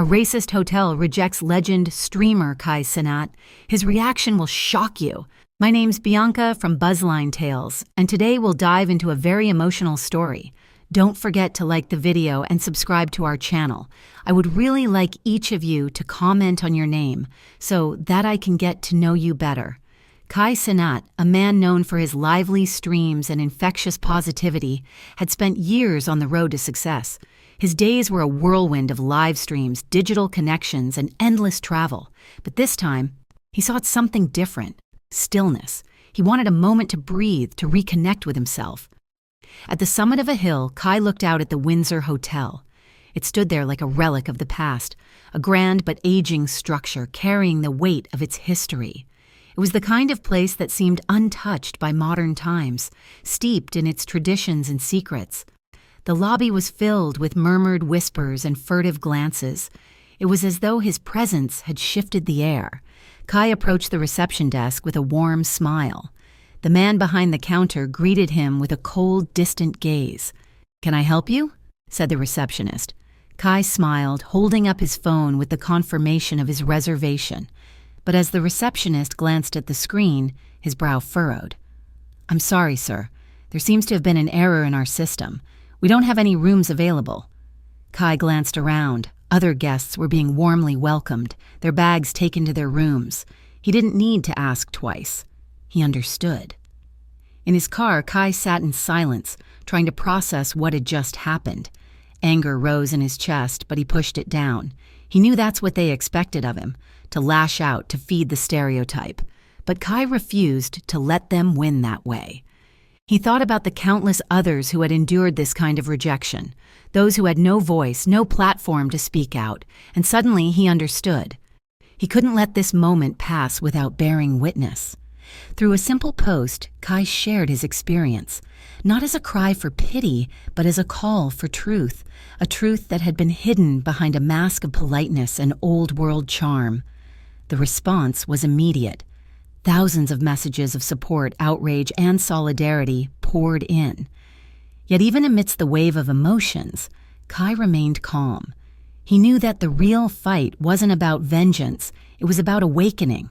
A racist hotel rejects legend streamer Kai Cenat. His reaction will shock you. My name's Bianca from Buzzline Tales, and today we'll dive into a very emotional story. Don't forget to like the video and subscribe to our channel. I would really like each of you to comment on your name so that I can get to know you better. Kai Cenat, a man known for his lively streams and infectious positivity, had spent years on the road to success. His days were a whirlwind of live streams, digital connections, and endless travel. But this time, he sought something different: stillness. He wanted a moment to breathe, to reconnect with himself. At the summit of a hill, Kai looked out at the Windsor Hotel. It stood there like a relic of the past, a grand but aging structure carrying the weight of its history. It was the kind of place that seemed untouched by modern times, steeped in its traditions and secrets. The lobby was filled with murmured whispers and furtive glances. It was as though his presence had shifted the air. Kai approached the reception desk with a warm smile. The man behind the counter greeted him with a cold, distant gaze. "Can I help you?" said the receptionist. Kai smiled, holding up his phone with the confirmation of his reservation. But as the receptionist glanced at the screen, his brow furrowed. "I'm sorry, sir. There seems to have been an error in our system. We don't have any rooms available." Kai glanced around. Other guests were being warmly welcomed, their bags taken to their rooms. He didn't need to ask twice. He understood. In his car, Kai sat in silence, trying to process what had just happened. Anger rose in his chest, but he pushed it down. He knew that's what they expected of him, to lash out, to feed the stereotype. But Kai refused to let them win that way. He thought about the countless others who had endured this kind of rejection, those who had no voice, no platform to speak out, and suddenly he understood. He couldn't let this moment pass without bearing witness. Through a simple post, Kai shared his experience, not as a cry for pity, but as a call for truth, a truth that had been hidden behind a mask of politeness and old-world charm. The response was immediate. Thousands of messages of support, outrage, and solidarity poured in. Yet even amidst the wave of emotions, Kai remained calm. He knew that the real fight wasn't about vengeance, it was about awakening.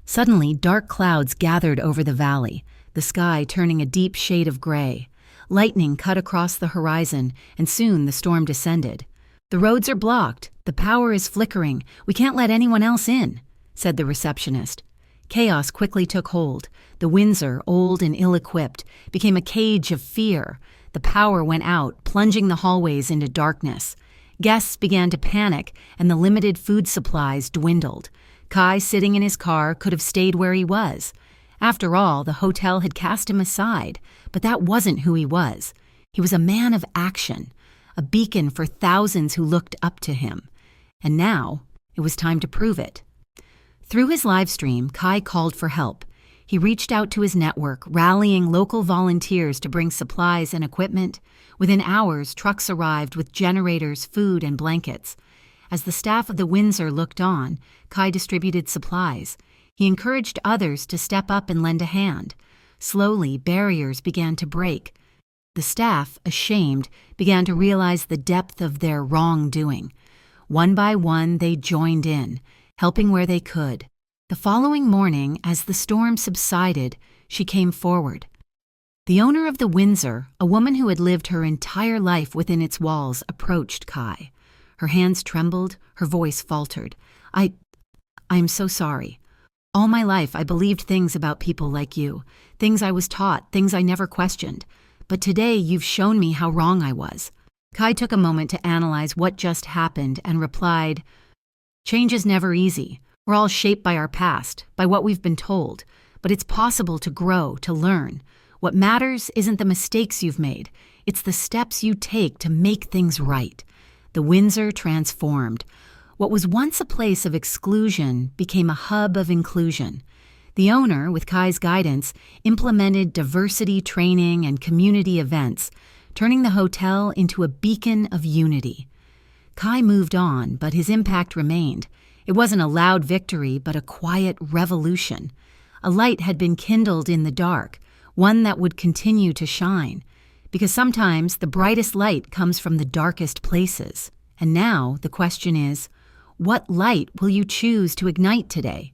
Suddenly, dark clouds gathered over the valley, the sky turning a deep shade of gray. Lightning cut across the horizon, and soon the storm descended. "The roads are blocked, the power is flickering, we can't let anyone else in," said the receptionist. Chaos quickly took hold. The Windsor, old and ill-equipped, became a cage of fear. The power went out, plunging the hallways into darkness. Guests began to panic, and the limited food supplies dwindled. Kai, sitting in his car, could have stayed where he was. After all, the hotel had cast him aside, but that wasn't who he was. He was a man of action, a beacon for thousands who looked up to him. And now, it was time to prove it. Through his live stream, Kai called for help. He reached out to his network, rallying local volunteers to bring supplies and equipment. Within hours, trucks arrived with generators, food, and blankets. As the staff of the Windsor looked on, Kai distributed supplies. He encouraged others to step up and lend a hand. Slowly, barriers began to break. The staff, ashamed, began to realize the depth of their wrongdoing. One by one, they joined in, helping where they could. The following morning, as the storm subsided, she came forward. The owner of the Windsor, a woman who had lived her entire life within its walls, approached Kai. Her hands trembled, her voice faltered. I'm so sorry. All my life I believed things about people like you, things I was taught, things I never questioned. But today you've shown me how wrong I was." Kai took a moment to analyze what just happened and replied, "Change is never easy. We're all shaped by our past, by what we've been told. But it's possible to grow, to learn. What matters isn't the mistakes you've made. It's the steps you take to make things right." The Windsor transformed. What was once a place of exclusion became a hub of inclusion. The owner, with Kai's guidance, implemented diversity training and community events, turning the hotel into a beacon of unity. Kai moved on, but his impact remained. It wasn't a loud victory, but a quiet revolution. A light had been kindled in the dark, one that would continue to shine. Because sometimes the brightest light comes from the darkest places. And now the question is, What light will you choose to ignite today?